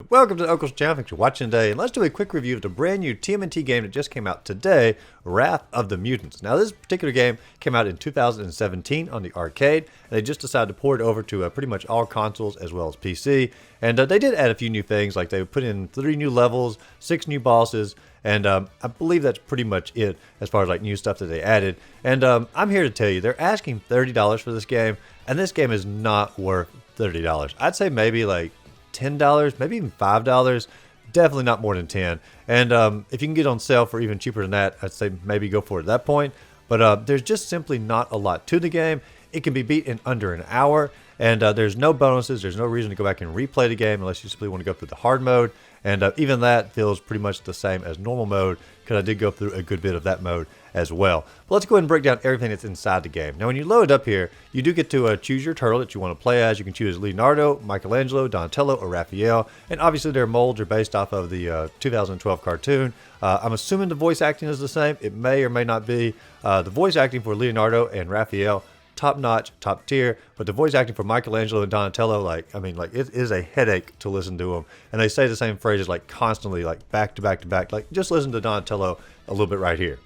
Welcome to the Uncle's Channel. Thanks for watching today, and let's do a quick review of the brand new TMNT game that just came out today, Wrath of the Mutants. Now, this particular game came out in 2017 on the arcade, and they just decided to port it over to pretty much all consoles as well as PC. And they did add a few new things, like they put in 3 new levels, 6 new bosses, and I believe that's pretty much it as far as like new stuff that they added. And I'm here to tell you, they're asking $30 for this game, and this game is not worth $30. I'd say maybe like $10, maybe even $5, definitely not more than 10. And if you can get on sale for even cheaper than that, I'd say maybe go for it at that point. But there's just simply not a lot to the game. It can be beat in under an hour, and there's no bonuses. There's no reason to go back and replay the game unless you simply want to go through the hard mode. And even that feels pretty much the same as normal mode, because I did go through a good bit of that mode as well. But let's go ahead and break down everything that's inside the game. Now, when you load up here, you do get to choose your turtle that you want to play as. You can choose Leonardo, Michelangelo, Donatello, or Raphael. And obviously, their molds are based off of the 2012 cartoon. I'm assuming the voice acting is the same. It may or may not be. The voice acting for Leonardo and Raphael, top notch, top tier, but the voice acting for Michelangelo and Donatello, it is a headache to listen to them. And they say the same phrases like constantly, like back to back to back. Like, just listen to Donatello a little bit right here.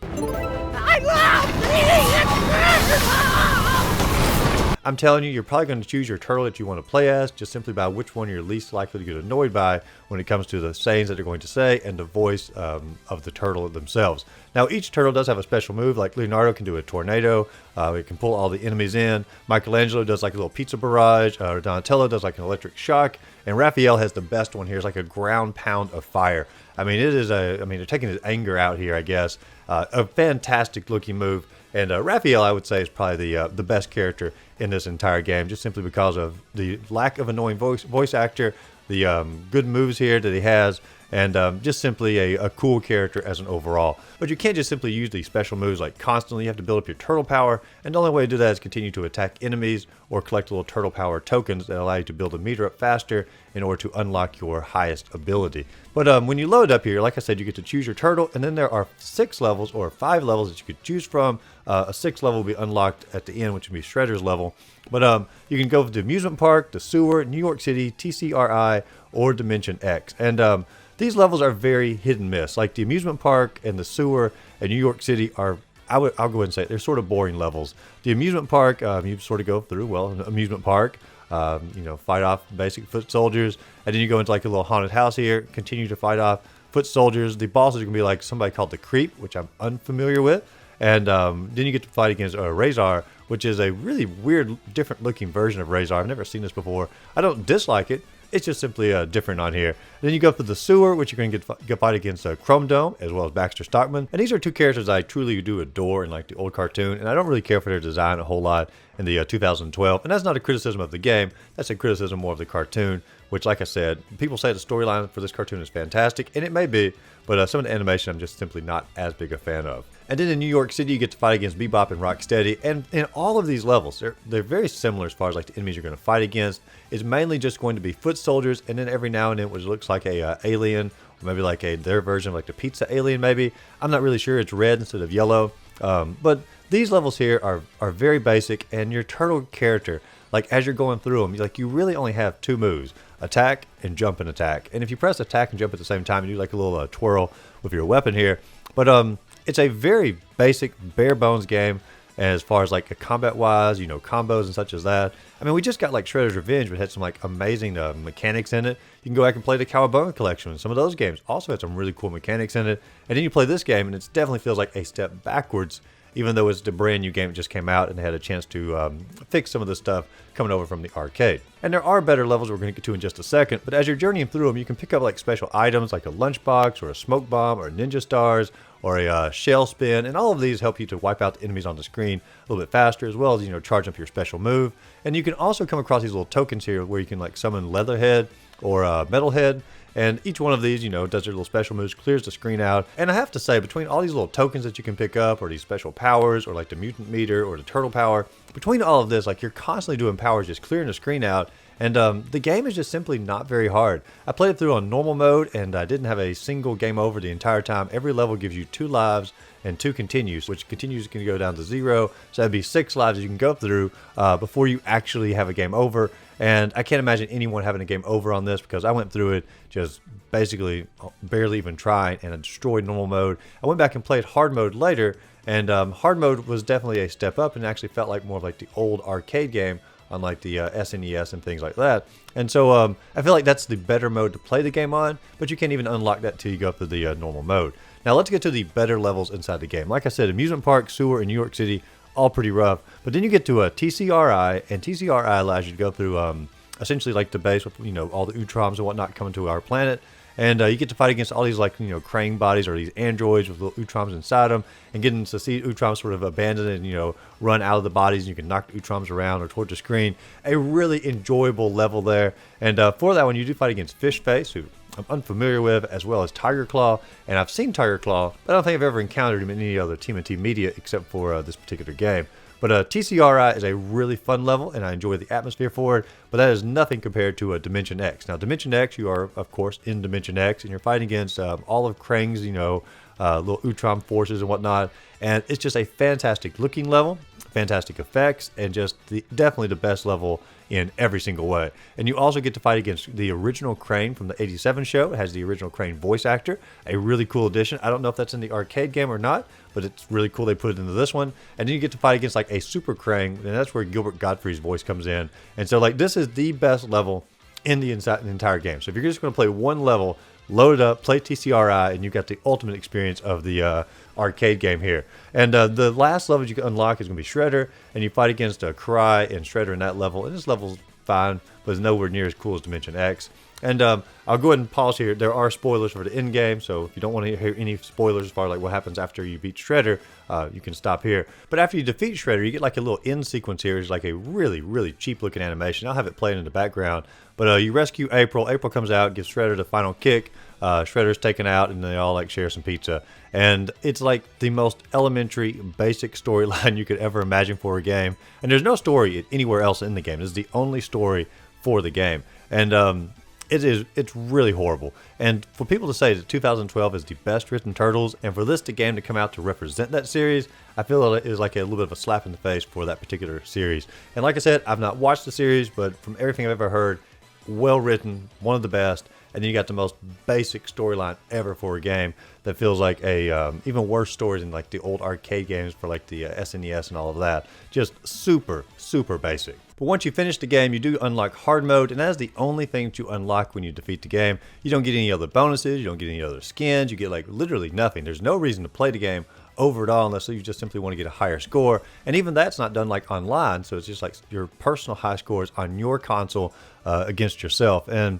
I love I'm telling you, you're probably going to choose your turtle that you want to play as, just simply by which one you're least likely to get annoyed by when it comes to the sayings that they're going to say and the voice of the turtle themselves. Now, each turtle does have a special move. Like Leonardo can do a tornado. It can pull all the enemies in. Michelangelo does like a little pizza barrage. Donatello does like an electric shock. And Raphael has the best one here. It's like a ground pound of fire. I mean, they're taking his anger out here, I guess. A fantastic looking move. And Raphael, I would say, is probably the best character in this entire game, just simply because of the lack of annoying voice actor, the good moves here that he has, and just simply a cool character as an overall. But you can't just simply use these special moves like constantly. You have to build up your turtle power, and the only way to do that is continue to attack enemies or collect little turtle power tokens that allow you to build a meter up faster in order to unlock your highest ability. But when you load up here, like I said, you get to choose your turtle, and then there are 6 levels or 5 levels that you could choose from. A 6th level will be unlocked at the end, which will be Shredder's level. But you can go to the amusement park, the sewer, New York City, TCRI, or Dimension X. And these levels are very hit and miss. Like the amusement park and the sewer and New York City are, I'll go ahead and say it, they're sort of boring levels. The amusement park, you sort of go through, well, an amusement park, fight off basic foot soldiers, and then you go into like a little haunted house here, continue to fight off foot soldiers. The bosses are going to be like somebody called the Creep, which I'm unfamiliar with. And then you get to fight against Razor, which is a really weird, different looking version of Razor. I've never seen this before. I don't dislike it. It's just simply different on here. Then you go for the sewer, which you're going to get fight against Chrome Dome, as well as Baxter Stockman. And these are 2 characters I truly do adore in like the old cartoon, and I don't really care for their design a whole lot in the 2012. And that's not a criticism of the game. That's a criticism more of the cartoon, which, like I said, people say the storyline for this cartoon is fantastic, and it may be, but some of the animation I'm just simply not as big a fan of. And then in New York City, you get to fight against Bebop and Rocksteady. And in all of these levels, they're very similar as far as like the enemies you're going to fight against. It's mainly just going to be foot soldiers, and then every now and then, which looks like a alien, or maybe like their version of like the pizza alien. Maybe I'm not really sure. It's red instead of yellow. But these levels here are very basic, and your turtle character, like as you're going through them, you really only have 2 moves: attack and jump and attack. And if you press attack and jump at the same time, you do like a little twirl with your weapon here. But it's a very basic, bare bones game as far as like combat wise, combos and such as that. I mean, we just got like Shredder's Revenge, which had some like amazing mechanics in it. You can go back and play the Cowabunga collection, and some of those games also had some really cool mechanics in it. And then you play this game, and it definitely feels like a step backwards, even though it's the brand new game that just came out and they had a chance to fix some of the stuff coming over from the arcade. And there are better levels we're going to get to in just a second, but as you're journeying through them, you can pick up like special items like a lunchbox or a smoke bomb or ninja stars or a shell spin, and all of these help you to wipe out the enemies on the screen a little bit faster, as well as charge up your special move. And you can also come across these little tokens here where you can like summon Leatherhead or Metalhead, and each one of these does their little special moves, clears the screen out. And I have to say, between all these little tokens that you can pick up, or these special powers, or like the mutant meter or the turtle power, between all of this, like you're constantly doing powers, just clearing the screen out. And the game is just simply not very hard. I played it through on normal mode, and I didn't have a single game over the entire time. Every level gives you 2 lives and 2 continues, which continues can go down to 0. So that'd be 6 lives you can go through before you actually have a game over. And I can't imagine anyone having a game over on this, because I went through it just basically barely even trying, and I destroyed normal mode. I went back and played hard mode later, and hard mode was definitely a step up, and actually felt like more of like the old arcade game on like the SNES and things like that. And so I feel like that's the better mode to play the game on, but you can't even unlock that till you go up to the normal mode. Now let's get to the better levels inside the game. Like I said, amusement park, sewer, and New York City, all pretty rough. But then you get to a TCRI, and TCRI allows you to go through essentially like the base with, you know, all the Utroms and whatnot coming to our planet. And you get to fight against all these, like, you know, crane bodies or these androids with little Utroms inside them, and getting to see Utroms sort of abandoned and, you know, run out of the bodies, and you can knock the Utroms around or towards the screen. A really enjoyable level there. And for that one, you do fight against Fish Face, who I'm unfamiliar with, as well as Tiger Claw. And I've seen Tiger Claw, but I don't think I've ever encountered him in any other TMNT media except for this particular game. But TCRI is a really fun level, and I enjoy the atmosphere for it, but that is nothing compared to Dimension X. Now, Dimension X, you are, of course, in Dimension X, and you're fighting against all of Krang's, you know, little Utrom forces and whatnot, and it's just a fantastic looking level, fantastic effects, and just definitely the best level in every single way. And you also get to fight against the original Krang from the '87 show. It has the original Krang voice actor, a really cool addition. I don't know if that's in the arcade game or not, but it's really cool they put it into this one. And then you get to fight against like a Super Krang, and that's where Gilbert Gottfried's voice comes in. And so like this is the best level in the entire game. So if you're just going to play one level, load it up, play TCRI, and you've got the ultimate experience of the arcade game here. And the last level you can unlock is going to be Shredder, and you fight against Cry and Shredder in that level. And this level's fine, but it's nowhere near as cool as Dimension X. And I'll go ahead and pause here. There are spoilers for the end game, so if you don't want to hear any spoilers as far as like what happens after you beat Shredder, you can stop here. But after you defeat Shredder, you get like a little end sequence here. It's like a really, really cheap looking animation. I'll have it playing in the background. But you rescue April. April comes out, gives Shredder the final kick. Shredder's taken out, and they all like share some pizza. And it's like the most elementary, basic storyline you could ever imagine for a game. And there's no story anywhere else in the game. This is the only story for the game. And it's really horrible. And for people to say that 2012 is the best written Turtles, and for this game to come out to represent that series, I feel it is like a little bit of a slap in the face for that particular series. And like I said, I've not watched the series, but from everything I've ever heard, well written, one of the best. And then you got the most basic storyline ever for a game that feels like a even worse story than like the old arcade games for like the SNES and all of that. Just super, super basic. But once you finish the game, you do unlock hard mode, and that is the only thing that you unlock when you defeat the game. You don't get any other bonuses, you don't get any other skins, you get like literally nothing. There's no reason to play the game over at all unless you just simply want to get a higher score. And even that's not done like online, so it's just like your personal high scores on your console against yourself. And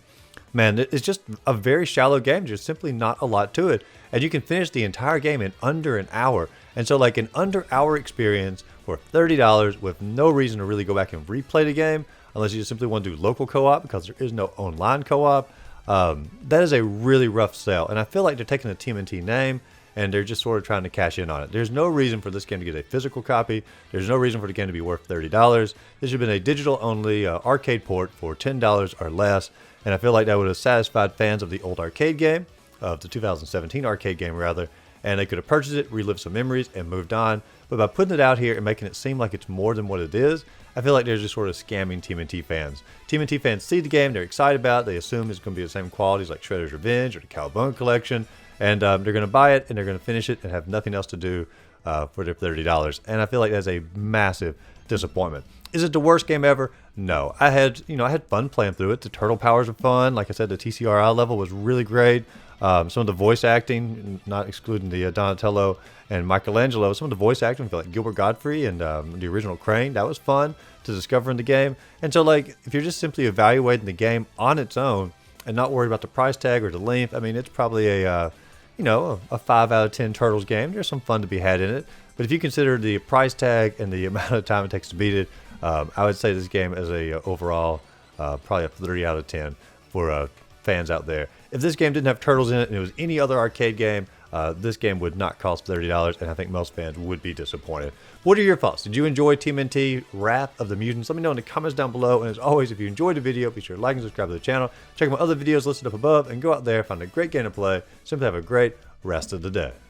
man, it's just a very shallow game. There's simply not a lot to it. And you can finish the entire game in under an hour. And so like an under hour experience for $30 with no reason to really go back and replay the game unless you just simply want to do local co-op because there is no online co-op. That is a really rough sell. And I feel like they're taking the TMNT name and they're just sort of trying to cash in on it. There's no reason for this game to get a physical copy. There's no reason for the game to be worth $30. This should have been a digital-only arcade port for $10 or less. And I feel like that would have satisfied fans of the old arcade game, of the 2017 arcade game rather, and they could have purchased it, relived some memories, and moved on. But by putting it out here and making it seem like it's more than what it is, I feel like they're just sort of scamming TMNT fans. TMNT fans see the game, they're excited about it, they assume it's going to be the same quality as like Shredder's Revenge or the Cowabunga Collection, and they're going to buy it and they're going to finish it and have nothing else to do for their $30. And I feel like that's a massive disappointment. Is it the worst game ever? No. I had fun playing through it. The turtle powers were fun. Like I said, the TCRI level was really great. Some of the voice acting, not excluding the Donatello and Michelangelo, some of the voice acting, I feel like Gilbert Gottfried and the original Crane, that was fun to discover in the game. And so, like, if you're just simply evaluating the game on its own and not worried about the price tag or the length, I mean, it's probably a 5 out of 10 Turtles game. There's some fun to be had in it. But if you consider the price tag and the amount of time it takes to beat it, I would say this game is overall probably a 30 out of 10 for fans out there. If this game didn't have Turtles in it and it was any other arcade game, this game would not cost $30, and I think most fans would be disappointed. What are your thoughts? Did you enjoy TMNT Wrath of the Mutants? Let me know in the comments down below. And as always, if you enjoyed the video, be sure to like and subscribe to the channel. Check out my other videos listed up above, and go out there, find a great game to play. Simply have a great rest of the day.